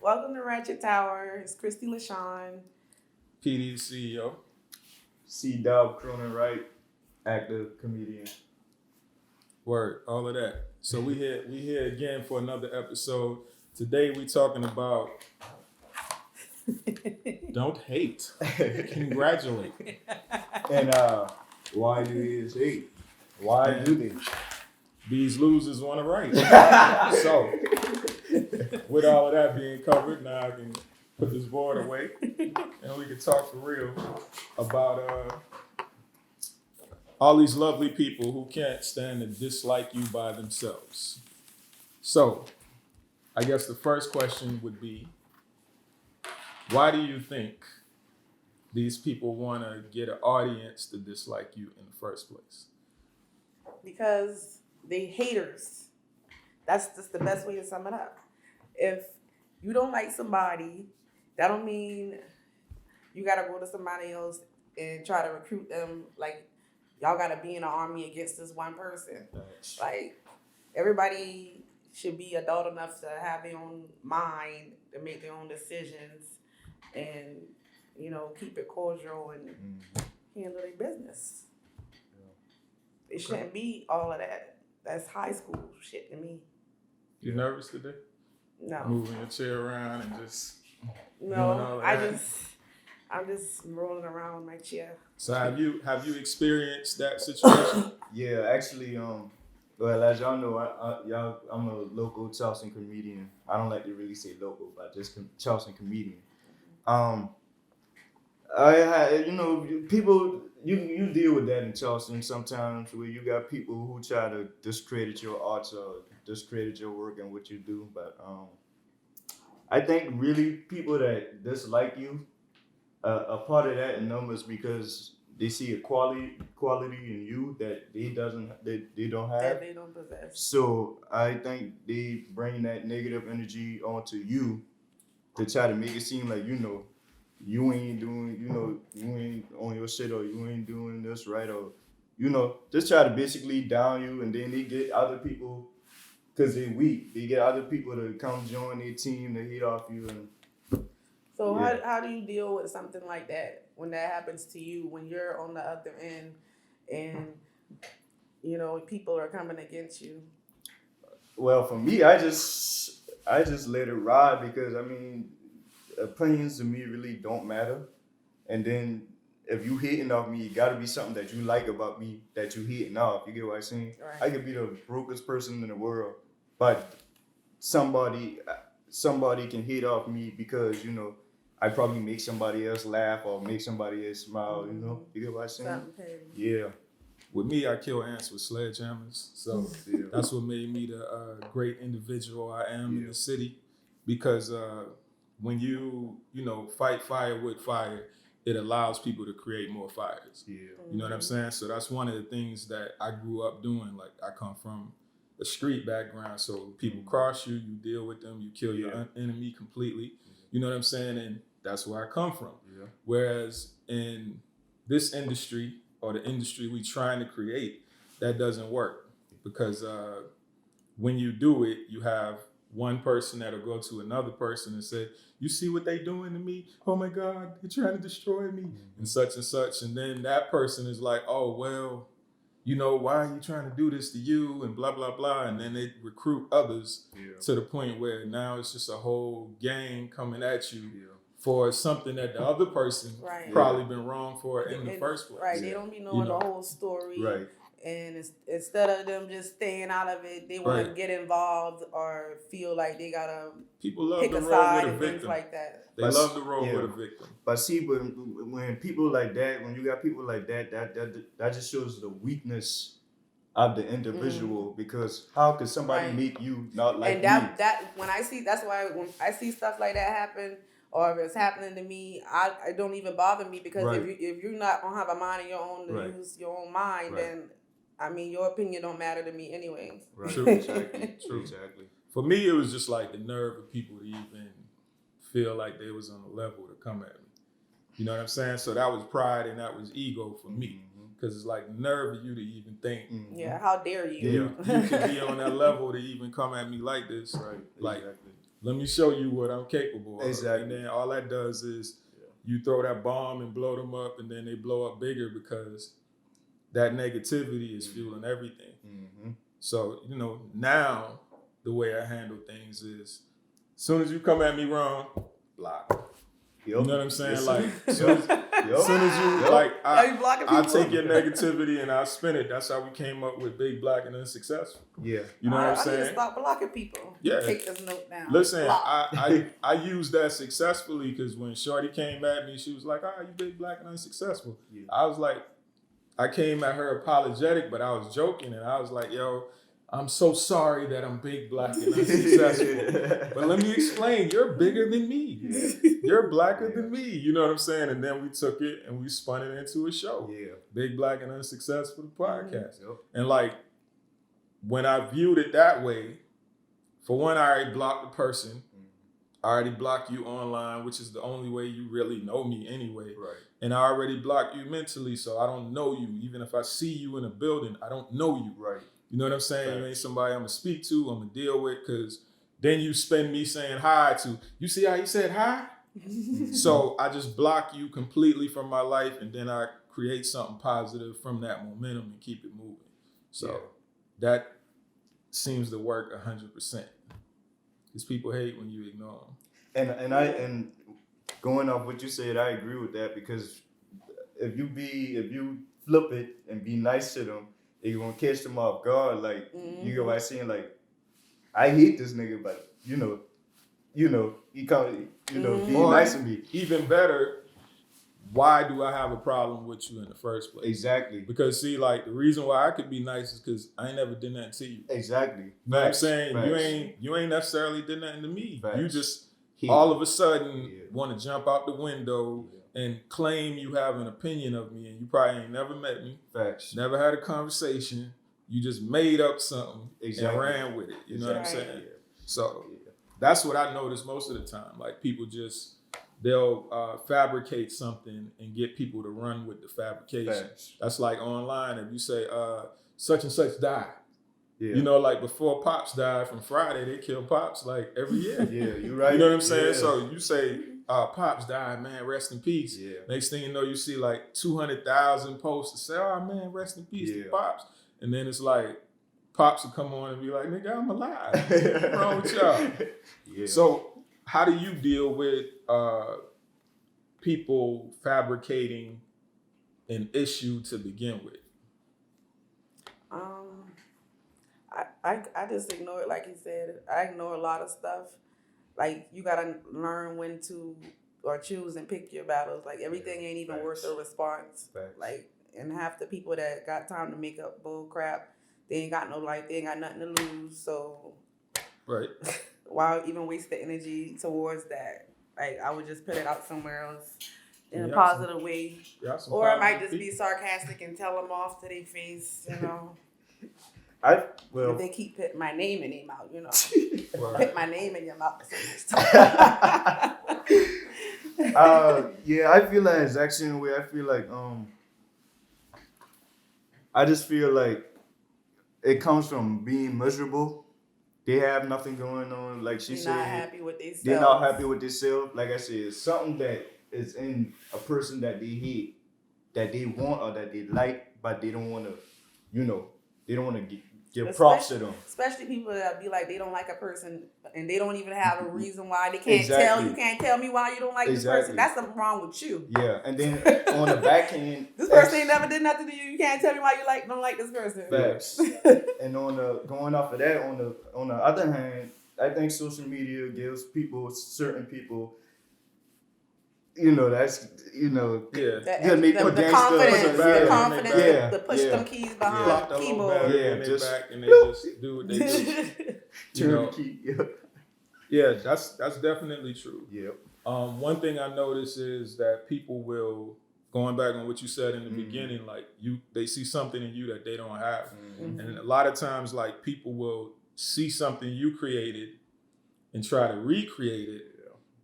Welcome to Rachett Tower. It's Christy LaShawn. PD the CEO. C-Dub, Cronin Wright, actor, comedian. Word, all of that. So we here again for another episode. Today we talking about don't hate, congratulate. And why do you hate? Why do they? These losers want to write. So with all of that being covered, now I can put this board away and we can talk for real about all these lovely people who can't stand to dislike you by themselves. So I guess the first question would be, why do you think these people want to get an audience to dislike you in the first place? Because they haters. That's just the best way to sum it up. If you don't like somebody, that don't mean you gotta go to somebody else and try to recruit them. Like, y'all gotta be in an army against this one person. Like, everybody should be adult enough to have their own mind to make their own decisions and, you know, keep it cordial and handle their business. It shouldn't be all of that. That's high school shit to me. You nervous today? No. Moving your chair around and just No, doing all of that? I'm just rolling around in my chair. So have you experienced that situation? Yeah, actually, well, as y'all know, I'm a local Charleston comedian. I don't like to really say local, but just Charleston comedian. People, you deal with that in Charleston sometimes, where you got people who try to discredit your art or discredit your work and what you do. But I think really people that dislike you, a part of that in numbers because they see a quality in you that they don't have. That they don't possess. So I think they bring that negative energy onto you to try to make it seem like, you know, you ain't doing, you ain't on your shit, or you ain't doing this right, or, just try to basically down you. And then they get other people, because they're weak, they get other people to come join their team to hate off you. And So yeah. how do you deal with something like that when that happens to you, when you're on the other end and, you know, people are coming against you? Well, for me, I just let it ride, because I mean, opinions to me really don't matter. And then if you hating off me, it gotta be something that you like about me that you hating off. You get what I'm saying? Right. I could be the brokest person in the world, but somebody can hate off me because, I probably make somebody else laugh or make somebody else smile, You get what I'm saying? Something petty. Yeah. With me, I kill ants with sledgehammers. So Yeah. that's what made me the great individual I am in Yeah. the city. Because when you fight fire with fire, it allows people to create more fires. Yeah. You know what I'm saying? So that's one of the things that I grew up doing. Like, I come from a street background, so people cross you, you deal with them, you kill your enemy completely. You know what I'm saying? And that's where I come from. Yeah. Whereas in this industry, or the industry we trying to create, that doesn't work. Because when you do it, you have one person that'll go to another person and say, you see what they doing to me? Oh my God, they're trying to destroy me, and such and such. And then that person is like, oh, well, why are you trying to do this to you? And blah, blah, blah. And then they recruit others to the point where now it's just a whole gang coming at you for something that the other person probably been wrong for in the first place. Right, they don't be knowing the whole story. Right. And instead of them just staying out of it, they want to get involved or feel like they gotta people love pick to a roll side with a and things victim. like that. They love to roll with a victim. But see, when people like that, when you got people like that, that just shows the weakness of the individual. Because how could somebody make you not like me? And that's why when I see stuff like that happen, or if it's happening to me, I don't even bother me, because if you're not gonna have a mind of your own to use your own mind, then I mean, your opinion don't matter to me anyway. Right. True. Exactly. True. Exactly. For me, it was just like the nerve of people to even feel like they was on the level to come at me. You know what I'm saying? So that was pride and that was ego for me. Because it's like nerve of you to even think. Yeah, how dare you? Yeah, you can be on that level to even come at me like this. Right. Like, exactly. let me show you what I'm capable of. Exactly. And then all that does is you throw that bomb and blow them up, and then they blow up bigger because that negativity is fueling everything. Mm-hmm. So, now the way I handle things is as soon as you come at me wrong, block. Yep. You know what I'm saying? Yes, like, as soon as you Are you blocking I'll people? take your negativity and I'll spin it. That's how we came up with Big Black and Unsuccessful. Yeah. You know what I'm I need to saying? stop blocking people. Yeah. Take this note down. Listen, Block. I used that successfully because when Shorty came at me, she was like, you Big Black and Unsuccessful. Yeah. I was like, I came at her apologetic, but I was joking and I was like, yo, I'm so sorry that I'm Big Black and Unsuccessful. But let me explain, you're bigger than me. You're blacker than me. You know what I'm saying? And then we took it and we spun it into a show. Yeah. Big Black and Unsuccessful, the podcast. Yep. And like, when I viewed it that way, for one, I already blocked the person. I already blocked you online, which is the only way you really know me anyway. Right. And I already blocked you mentally, so I don't know you. Even if I see you in a building, I don't know you. Right. You know what I'm saying? Right. You ain't somebody I'm going to speak to, I'm going to deal with, because then you spend me saying hi to, you see how he said hi? So I just block you completely from my life, and then I create something positive from that momentum and keep it moving. So that seems to work 100%. Because people hate when you ignore them. And going off what you said, I agree with that, because if you flip it and be nice to them, you're gonna catch them off guard. Like you go by saying like, I hate this nigga, but he come, be nice to me. Even better, why do I have a problem with you in the first place? Exactly. Because see, like, the reason why I could be nice is because I ain't never done that to you. Exactly. You know what I'm saying? Facts. You ain't necessarily done nothing to me. Facts. You just all of a sudden want to jump out the window and claim you have an opinion of me, and you probably ain't never met me. Facts. Never had a conversation. You just made up something and ran with it. You know what I'm saying? Yeah. So that's what I notice most of the time. Like, people they'll fabricate something and get people to run with the fabrication. Facts. That's like online. If you say such and such died, Yeah. you know, like before Pops died from Friday, they kill Pops like every year. Yeah, you're right. You know what I'm saying? Yeah. So you say Pops died, man, rest in peace. Yeah. Next thing you know, you see like 200,000 posts to say, oh man, rest in peace to Pops. And then it's like Pops will come on and be like, nigga, I'm alive. What's wrong with y'all? Yeah. So how do you deal with people fabricating an issue to begin with? I just ignore it, like you said. I ignore a lot of stuff. Like, you gotta learn when to or choose and pick your battles. Like, everything ain't even worth a response. Facts. Like, and half the people that got time to make up bull crap, they ain't got no life, they ain't got nothing to lose. So Right. why even waste the energy towards that? Like, I would just put it out somewhere else in a Yeah, positive way. Yeah, some Or I might positive just be people. sarcastic and tell them off to their face, you know. If they keep putting my name in their mouth, you know. Put my name in your mouth. Yeah, I feel like it's actually in a way. I feel like I just feel like it comes from being miserable. They have nothing going on, like she said. They're not happy with themselves. They're not happy with themselves. Like I said, it's something that is in a person that they hate, that they want or that they like, but they don't want to, they don't want to give props to them. Especially people that be like, they don't like a person and they don't even have a reason why. They can't tell you, can't tell me why you don't like this person. That's something wrong with you. Yeah, and then on the back end, this person ain't never did nothing to you. You can't tell me why you don't like this person. Facts. And going off of that, on the other hand, I think social media gives certain people, that's The make them confidence, to push them keys behind the keyboard. Just back and they just do what they do. Turn the key. Yeah, that's definitely true. Yep. One thing I notice is that people will, going back on what you said in the beginning, like they see something in you that they don't have. Mm-hmm. And a lot of times, like, people will see something you created and try to recreate it.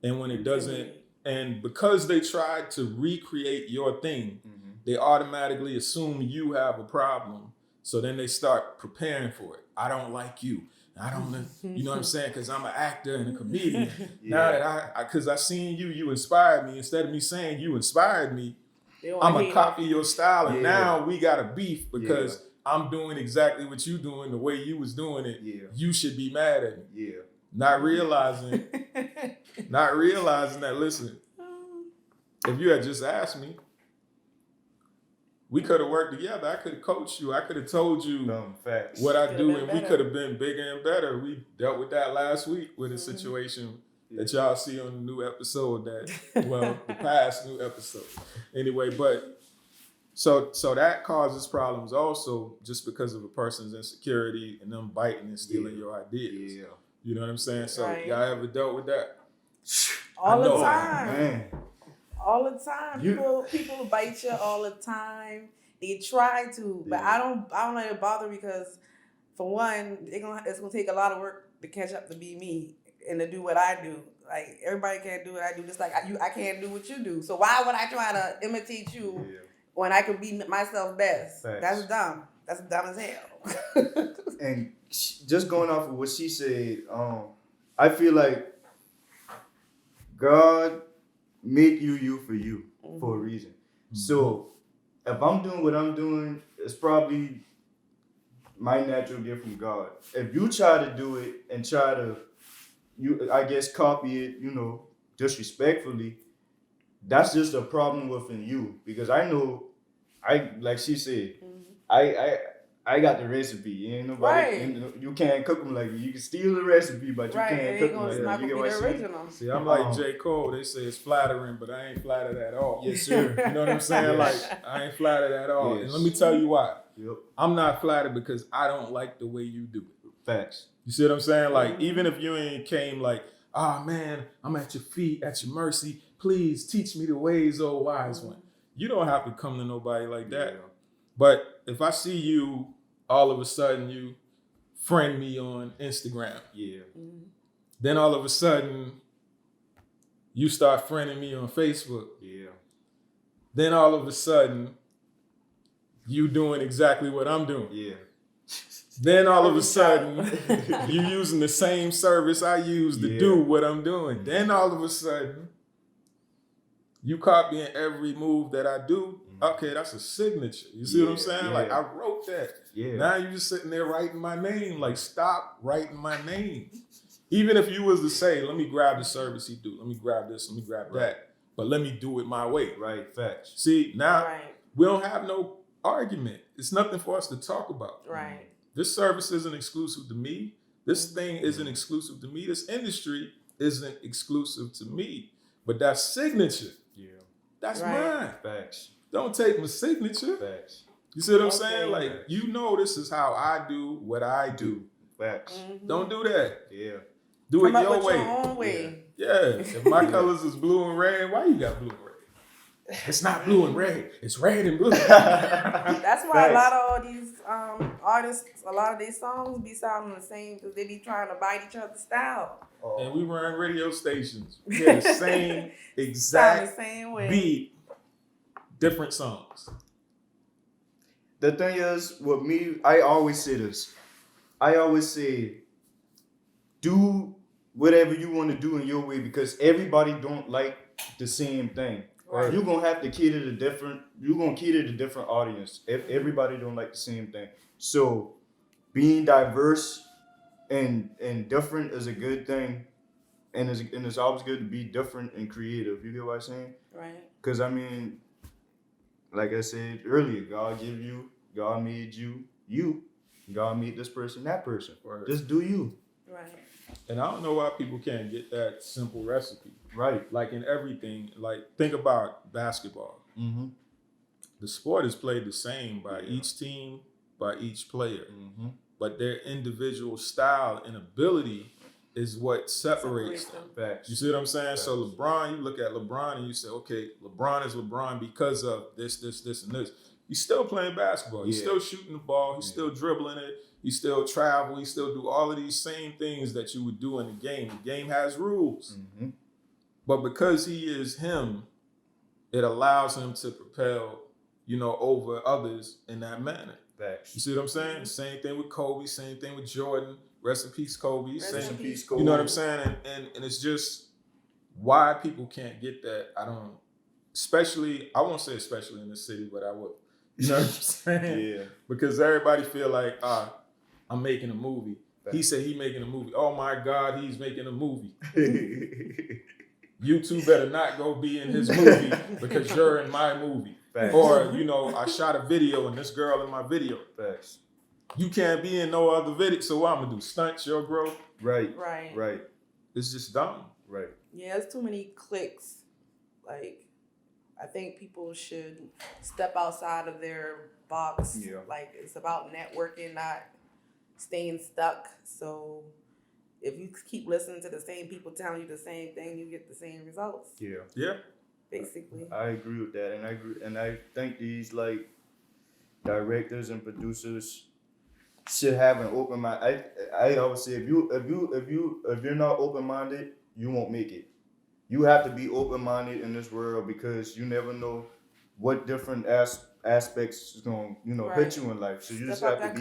And when it doesn't, and because they tried to recreate your thing, they automatically assume you have a problem. So then they start preparing for it. I don't like you. I don't know, you know what I'm saying? Because I'm an actor and a comedian. Yeah. Now that because I seen you inspired me. Instead of me saying you inspired me, They wanna I'm going hate to copy your style. And Yeah. now we got a beef because I'm doing exactly what you doing the way you was doing it. Yeah. You should be mad at me. Yeah. Not realizing that, listen, if you had just asked me, we could have worked together. I could have coached you. I could have told you Facts. what I Could've do, been and we better. could have been bigger and better. We dealt with that last week with a situation that y'all see on the new episode the past new episode. Anyway, but so that causes problems also just because of a person's insecurity and them biting and stealing your ideas. Yeah. You know what I'm saying? So Right. y'all ever dealt with that? All I the know. time. Man. All the time. People bite you all the time. They try to, but I don't let it bother me because for one, it's gonna take a lot of work to catch up to be me and to do what I do. Like everybody can't do what I do, just like I can't do what you do. So why would I try to imitate you when I can be myself best? Facts. That's dumb. That's dumb as hell. And just going off of what she said, I feel like God make you for you for a reason. So if I'm doing what I'm doing, it's probably my natural gift from God. If you try to do it and try to, I guess, copy it, disrespectfully, that's just a problem within you. Because I know, like she said, I got the recipe. Ain't nobody, you can't cook them like me. You can steal the recipe, but you can't cook them like It's not that. You gonna get be what the I'm saying? original. See, I'm like J. Cole. They say it's flattering, but I ain't flattered at all. Yes, sir. You know what I'm saying? Like, I ain't flattered at all. Yes. And let me tell you why. Yep. I'm not flattered because I don't like the way you do it. Facts. You see what I'm saying? Like, even if you ain't came like, man, I'm at your feet, at your mercy. Please teach me the ways, oh wise one. You don't have to come to nobody like that. Yeah. But if I see you, all of a sudden you friend me on Instagram. Yeah. Then all of a sudden you start friending me on Facebook. Yeah. Then all of a sudden you doing exactly what I'm doing. Yeah. Then all of a sudden you using the same service I use to do what I'm doing. Then all of a sudden you copying every move that I do. Okay, that's a signature. You see what I'm saying? Yeah. Like, I wrote that. Yeah. Now you just sitting there writing my name. Like, stop writing my name. Even if you was to say, let me grab the service he do. Let me grab this. Let me grab that. But let me do it my way. Right. Facts. See, now Right. we don't have no argument. It's nothing for us to talk about. Right. This service isn't exclusive to me. This thing isn't exclusive to me. This industry isn't exclusive to me. But that signature, that's mine. Facts. Don't take my signature. Facts. You see what I'm Okay. saying? Like, this is how I do what I do. Facts. Don't do that. Yeah. Do Come it up your with way. your own way. Yeah. If my colors is blue and red, why you got blue and red? It's not blue and red. It's red and blue. That's why a lot of all these artists, a lot of their songs be sounding the same because they be trying to bite each other's style. And we run radio stations. We had the same Sound exact the same way. beat, different songs. The thing is, with me, I always say this. I always say, do whatever you want to do in your way because everybody don't like the same thing. Right. You're gonna have to cater to different audience. Everybody don't like the same thing. So being diverse and different is a good thing. And it's always good to be different and creative. You get what I'm saying? Right. Because, I mean, like I said earlier, God made you. God made this person, that person. Right. Just do you. Right. And I don't know why people can't get that simple recipe. Right. Like in everything, like think about basketball. Mm-hmm. The sport is played the same by each team, by each player. Mm-hmm. But their individual style and ability is what separates them. Facts. You see what I'm saying? Facts. So LeBron, you look at LeBron and you say, okay, LeBron is LeBron because of this, and this. He's still playing basketball. He's still shooting the ball. He's still dribbling it. He still travel. He still do all of these same things that you would do in the game. The game has rules. Mm-hmm. But because he is him, it allows him to propel, over others in that manner. Facts. You see what I'm saying? Same thing with Kobe, same thing with Jordan, Rest in peace, Kobe. Rest Same- in peace, You know what I'm saying? And it's just why people can't get that. I don't. Especially, I won't say especially in the city, but I would. You know what I'm saying? Yeah. Because everybody feel like, I'm making a movie. He said he making a movie. Oh my God, he's making a movie. You two better not go be in his movie because you're in my movie. Facts. Or, I shot a video and this girl in my video. Facts. You can't be in no other video. So what I'm gonna do? Stunt your growth? Right. Right. Right. It's just dumb. Right. Yeah, it's too many clicks. Like, I think people should step outside of their box. Yeah. Like, it's about networking, not staying stuck. So if you keep listening to the same people telling you the same thing, you get the same results. Yeah. Yeah. Basically. I agree with that, and I think these like directors and producers should have an open mind. I always say if you're not open minded, you won't make it. You have to be open minded in this world because you never know what different aspects is going hit you in life. So you just have to be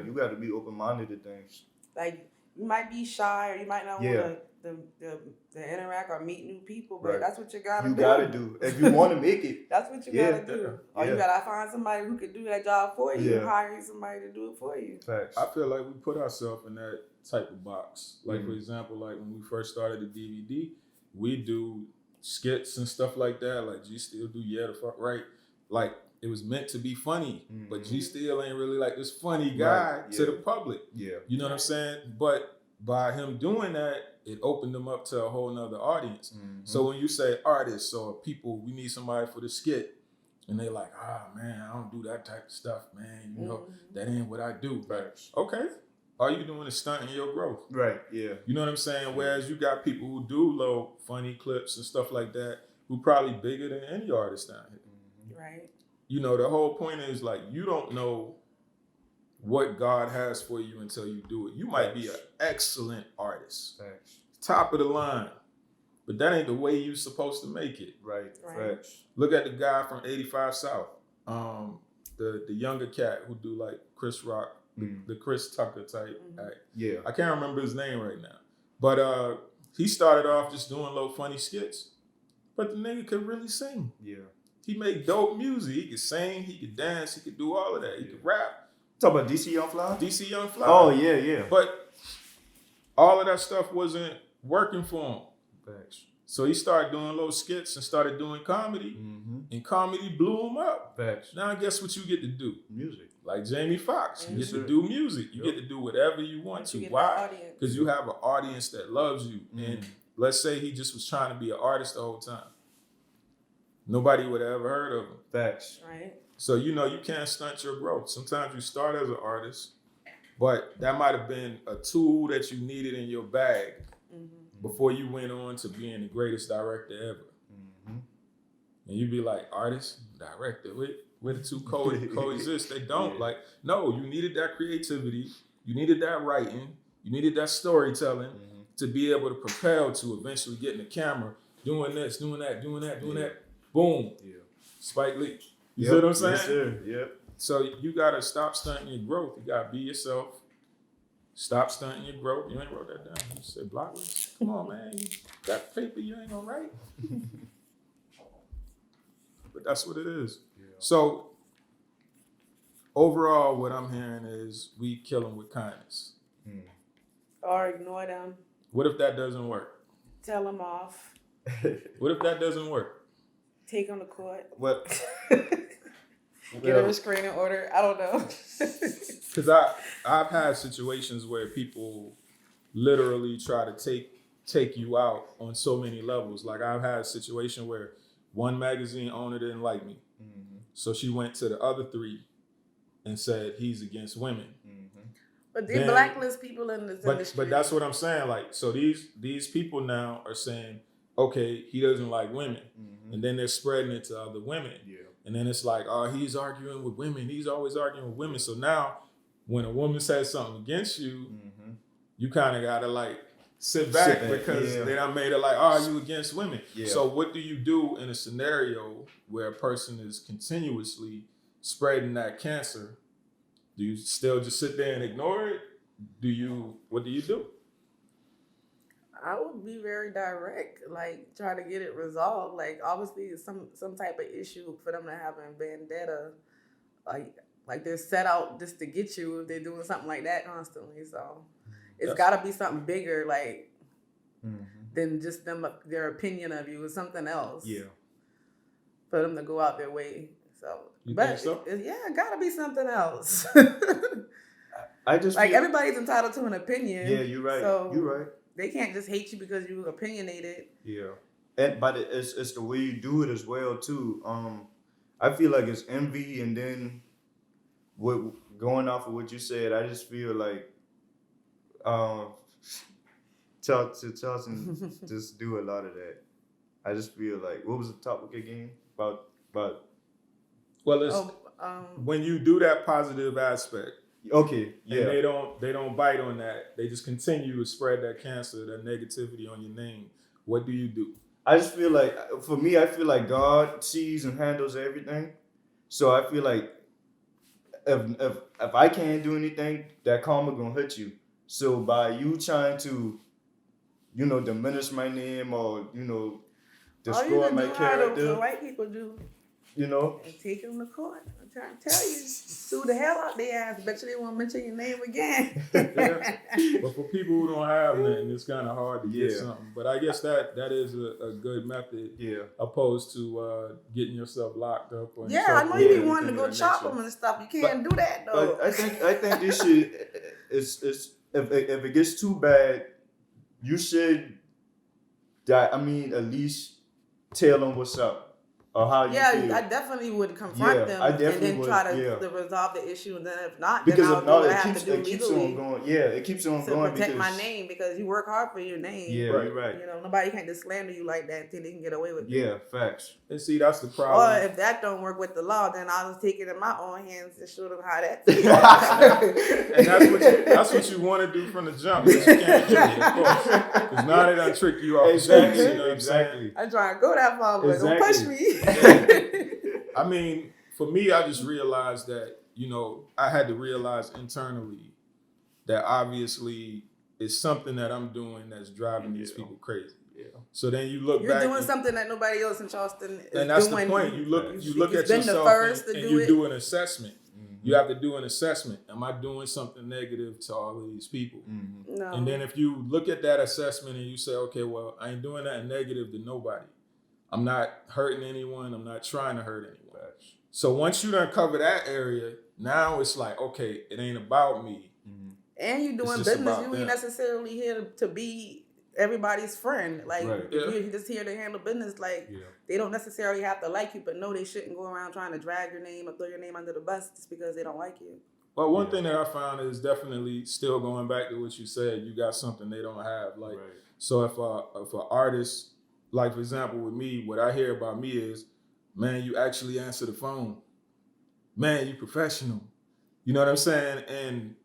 you got to be open minded to things. Like, you might be shy or you might not want to interact or meet new people, but that's what you gotta do. You gotta do if you want to make it. That's what you gotta do. Or you gotta find somebody who can do that job for you. Yeah. Hire somebody to do it for you. Facts. I feel like we put ourselves in that type of box. Like, for example, like when we first started the DVD, we do skits and stuff like that. Like, G Still do Yeah the Fuck Right. Like, it was meant to be funny, but G Still ain't really like this funny guy to the public. Yeah. You know what I'm saying? But by him doing that, it opened them up to a whole nother audience. So when you say artists or people, we need somebody for the skit, and they like, man, I don't do that type of stuff, man. You know, that ain't what I do. Facts. Okay. All you doing is stunting your growth. Right, yeah. You know what I'm saying? Whereas you got people who do little funny clips and stuff like that, who probably bigger than any artist down here. Right. You know, the whole point is like, you don't know what God has for you until you do it. You might be an excellent artist. Facts. Top of the line. But that ain't the way you're supposed to make it. Right. Facts. Look at the guy from 85 South. The younger cat who do like Chris Rock, the Chris Tucker type act. Yeah. I can't remember his name right now. But he started off just doing little funny skits. But the nigga could really sing. Yeah. He made dope music. He could sing, he could dance, he could do all of that. He could rap. Talk about DC Young Fly? DC Young Fly. Oh, yeah. But all of that stuff wasn't working for him. Facts. So he started doing little skits and started doing comedy. And comedy blew him up. Facts. Now guess what you get to do? Music. Like Jamie Foxx. You get to do music. You get to do whatever you want to. Why? Because you have an audience that loves you. And let's say he just was trying to be an artist the whole time. Nobody would have ever heard of him. Facts. Right. So, you can't stunt your growth. Sometimes you start as an artist, but that might have been a tool that you needed in your bag before you went on to being the greatest director ever. And you'd be like, artist, director, where the two coexist? They don't. Like, no, you needed that creativity. You needed that writing. You needed that storytelling to be able to propel to eventually getting the camera, doing this, doing that, doing that. Boom. Yeah. Spike Lee. You see what I'm saying? Yes, sir. Yep. So you gotta stop stunting your growth. You gotta be yourself. Stop stunting your growth. You ain't wrote that down. You said blocklist. Come on, man. You got paper you ain't gonna write. But that's what it is. Yeah. So overall, what I'm hearing is we kill them with kindness. Or ignore them. What if that doesn't work? Tell them off. What if that doesn't work? Take them to court. What? Get a restraining order. I don't know. Because I've had situations where people literally try to take you out on so many levels. Like I've had a situation where one magazine owner didn't like me. So she went to the other three and said he's against women. But they blacklist people in this industry. But that's what I'm saying. Like, so these people now are saying, okay, he doesn't like women. And then they're spreading it to other women. Yeah. And then it's like, oh, he's arguing with women. He's always arguing with women. So now when a woman says something against you, you kind of got to like sit back because they done made it like, oh, you against women. Yeah. So what do you do in a scenario where a person is continuously spreading that cancer? Do you still just sit there and ignore it? what do you do? I would be very direct, like try to get it resolved. Like obviously, it's some type of issue for them to have a vendetta, like they're set out just to get you if they're doing something like that constantly. So it's got to be something bigger, like than just their opinion of you. It's something else. Yeah. For them to go out their way. So, You but think so? yeah, it got to be something else. I just like feel, everybody's entitled to an opinion. Yeah, you're right. So You're right. they can't just hate you because you opinionated. Yeah, but it's the way you do it as well too. I feel like it's envy, and then going off of what you said, I just feel like Charlton just do a lot of that. I just feel like, what was the topic again? About Well, it's when you do that positive aspect. Okay, yeah. And they don't bite on that. They just continue to spread that cancer, that negativity on your name. What do you do? I just feel like, for me, I feel like God sees and handles everything. So I feel like if I can't do anything, that karma gonna hurt you. So by you trying to, diminish my name or destroy my character, the white people do. And take them to court. I'm trying to tell you, sue the hell out their ass. Bet you they won't mention your name again. Yeah. But for people who don't have nothing, it's kind of hard to get something. But I guess that is a good method. Yeah. Opposed to getting yourself locked up. Or I know you be wanting to go chop them and stuff. You can't do that though. But I think this shit is if it gets too bad, you should at least tell them what's up. Or how you feel. I definitely would confront them and then try to resolve the issue. And then if not, because then I'll do what I have to do it keeps on going. Yeah, it keeps on going to protect my name because you work hard for your name. Yeah, right. You're right. Nobody can just slander you like that until they can get away with it. Yeah, facts. And see, that's the problem. Or if that don't work with the law, then I'll just take it in my own hands and show them how that feels. And that's what you want to do from the jump. But you can't do it, of course. Because now they done trick you off. Exactly. You know what I'm saying? I'm trying to go that far, but don't push me. I mean, for me, I just realized that, I had to realize internally that obviously it's something that I'm doing that's driving these people crazy. Yeah. So then you look back. You're doing something that nobody else in Charleston is doing. And that's the point. You look at yourself and you do an assessment. Mm-hmm. You have to do an assessment. Am I doing something negative to all of these people? Mm-hmm. No. And then if you look at that assessment and you say, okay, well, I ain't doing that negative to nobody. I'm not hurting anyone. I'm not trying to hurt anyone. So once you done cover that area, now it's like, okay, it ain't about me. Mm-hmm. And you doing business. You ain't necessarily here to be everybody's friend. Like, you're just here to handle business. Like, they don't necessarily have to like you, but no, they shouldn't go around trying to drag your name or throw your name under the bus just because they don't like you. Well, one thing that I found is definitely still going back to what you said. You got something they don't have. Like, so if an artist, like for example with me, what I hear about me is, man, you actually answer the phone. Man, you professional. You know what I'm saying? And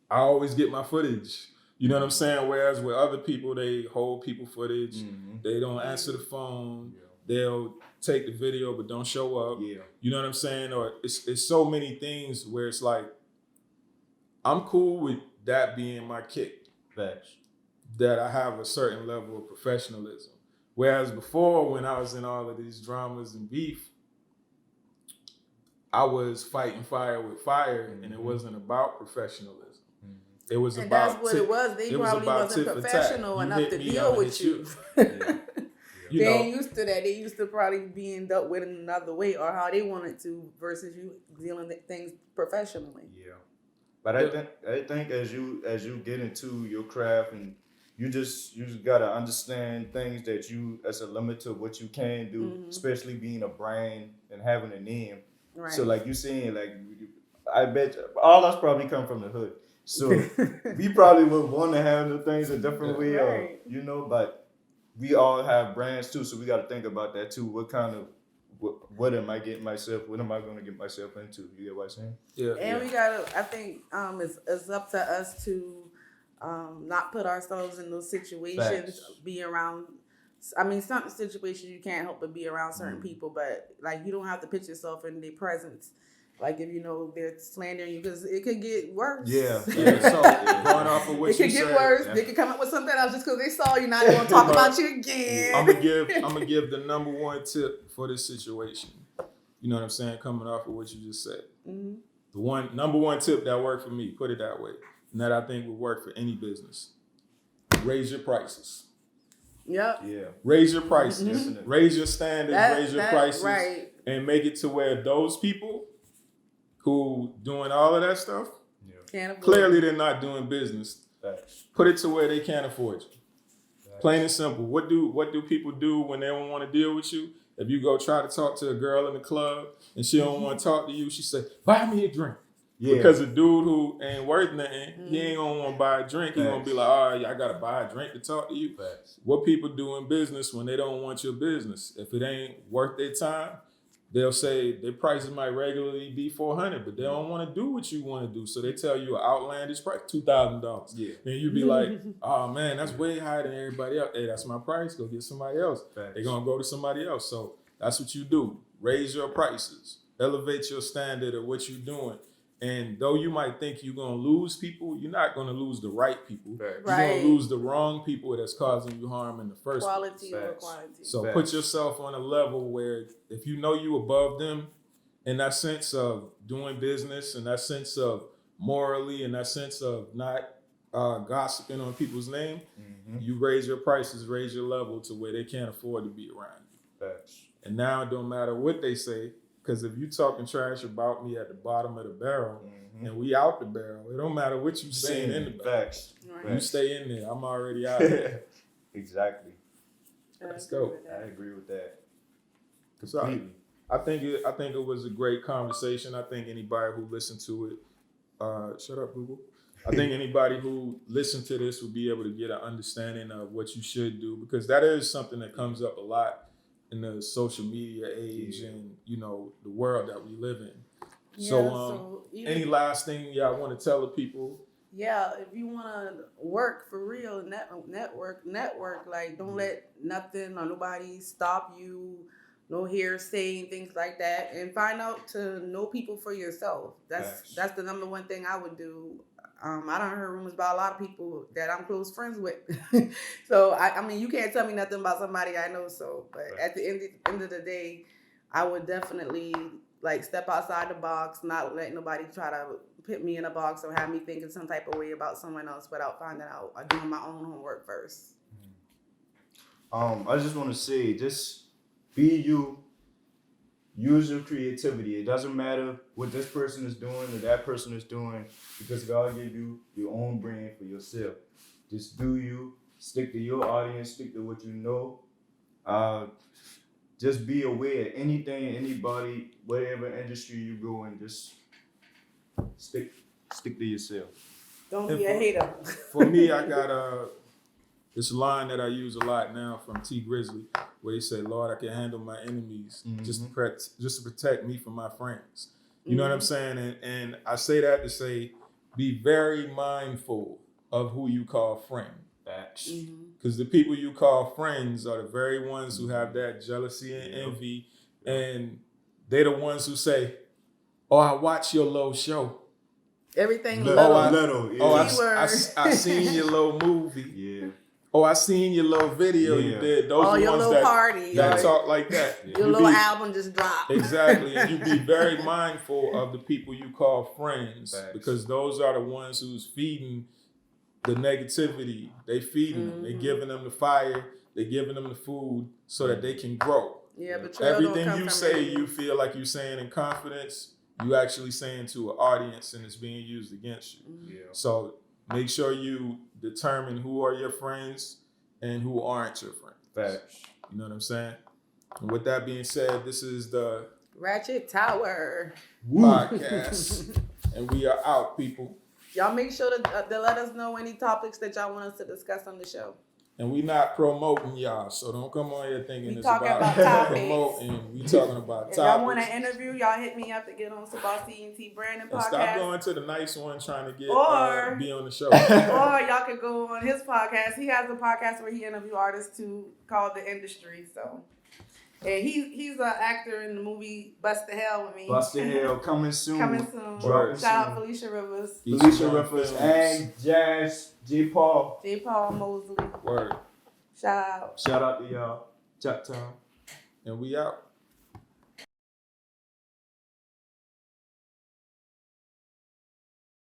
I always get my footage. You know what I'm saying? Whereas with other people, they hold people footage. Mm-hmm. They don't answer the phone. Yeah. They'll take the video but don't show up. Yeah. You know what I'm saying? Or it's so many things where it's like, I'm cool with that being my kick. Facts. That I have a certain level of professionalism. Whereas before, when I was in all of these dramas and beef, I was fighting fire with fire, and it wasn't about professionalism. It was and about that's what it was. They probably wasn't professional enough to deal with you. They ain't used to that. They used to probably being dealt with in another way or how they wanted to versus you dealing with things professionally. Yeah, but I think as you get into your craft and you just gotta understand things that you as a limit to what you can do, especially being a brand and having a name. Right. So like you saying, like I bet all us probably come from the hood, so we probably would want to handle things a different way, or but we all have brands too, so we got to think about that too. What am I getting myself? What am I going to get myself into? You get what I'm saying? Yeah. And we gotta. I think it's up to us to not put ourselves in those situations. Facts. Be around. I mean, some situations you can't help but be around certain people, but like you don't have to put yourself in their presence Like if you know they're slandering you, because it could get worse. Yeah. So going off of what It you could get said, worse. They could come up with something else just because they saw you. Now they want to talk about you again. I'm gonna give the number one tip for this situation. You know what I'm saying? Coming off of what you just said, the number one tip that worked for me, put it that way, and that I think would work for any business: raise your prices. Yep. Yeah. Raise your prices. Definitely. Raise your standards. Raise your prices. Right. And make it to where those people who doing all of that stuff, Can't afford clearly they're not doing business. Facts. Put it to where they can't afford you. Facts. Plain and simple. What do people do when they don't want to deal with you? If you go try to talk to a girl in the club and she don't want to talk to you, she say, buy me a drink. Yeah. Because a dude who ain't worth nothing, he ain't gonna want to buy a drink. He gonna be like, all right, I gotta buy a drink to talk to you. Facts. What people do in business when they don't want your business, if it ain't worth their time, they'll say their prices might regularly be $400, but they don't want to do what you want to do. So they tell you an outlandish price, $2,000. Yeah. And you be like, oh man, that's way higher than everybody else. Hey, that's my price. Go get somebody else. Facts. They're gonna go to somebody else. So that's what you do. Raise your prices. Elevate your standard of what you're doing. And though you might think you're gonna lose people, you're not gonna lose the right people. Facts. You're Right. gonna lose the wrong people that's causing you harm in the first place. quality over Facts. quantity. So Facts. put yourself on a level where if you know you above them, in that sense of doing business, in that sense of morally, in that sense of not gossiping on people's name, you raise your prices, raise your level to where they can't afford to be around you. Facts. And now it don't matter what they say, because if you talking trash about me at the bottom of the barrel and we out the barrel, it don't matter what you saying in the barrel. Facts. Right. You stay in there. I'm already out there. Exactly. Let's I agree go. with that. I agree with that. So Completely. I think it was a great conversation. I think anybody who listened to it, shut up, Google. I think anybody who listened to this will be able to get an understanding of what you should do, because that is something that comes up a lot in the social media age and the world that we live in. Yeah, So any last thing y'all want to tell the people? Yeah, if you want to work for real, network, like don't let nothing or nobody stop you, no hearsay, things like that, and find out to know people for yourself. That's the number one thing I would do. I done heard rumors about a lot of people that I'm close friends with. So I mean, you can't tell me nothing about somebody I know. So, but at the end of the day, I would definitely like step outside the box, not let nobody try to put me in a box or have me thinking some type of way about someone else without finding out or doing my own homework first. I just want to say, just be you. Use your creativity. It doesn't matter what this person is doing or that person is doing, because God gave you your own brand for yourself. Just do you. Stick to your audience. Stick to what you know. Just be aware of anything, anybody, whatever industry you go in. Just stick to yourself. Don't be a hater. For me, I got this line that I use a lot now from T Grizzly, where he said, "Lord, I can handle my enemies just to protect me from my friends." You know what I'm saying? And I say that to say, be very mindful of who you call friend. Facts. Because the people you call friends are the very ones who have that jealousy and envy, and they're the ones who say, "Oh, I watch your little show. Everything Little. I seen your little movie. Yeah. Oh, I seen your little video you did. Those are the your ones little party, that right? talk like that. Your little album just dropped. Exactly. And you be very mindful of the people you call friends. Facts. Because those are the ones who's feeding the negativity. They feeding them. They giving them the fire. They giving them the food so that they can grow. Yeah, but everything you say, you feel like you're saying in confidence, you actually saying to an audience, and it's being used against you. Yeah. So make sure you determine who are your friends and who aren't your friends. Facts. You know what I'm saying? And with that being said, this is the Rachett Tower Podcast, and we are out, people. Y'all make sure to let us know any topics that y'all want us to discuss on the show. And we not promoting y'all, so don't come on here thinking We it's talking about topics. promoting. We talking about If topics. y'all want an interview, y'all hit me up to get on Sebastian T. Brandon And podcast. stop going to the nice one trying to get Or- be on the show. Or y'all could go on his podcast. He has a podcast where he interview artists too, called The Industry. So And he's an actor in the movie Bust the Hell with Me. Bust the Hell coming soon. Coming soon. Dropping Shout out soon. Felicia Rivers. Felicia Rivers and Jazz J. Paul. J. Paul Mosley. Word. Shout out. Shout out to y'all. Chat time. And we out.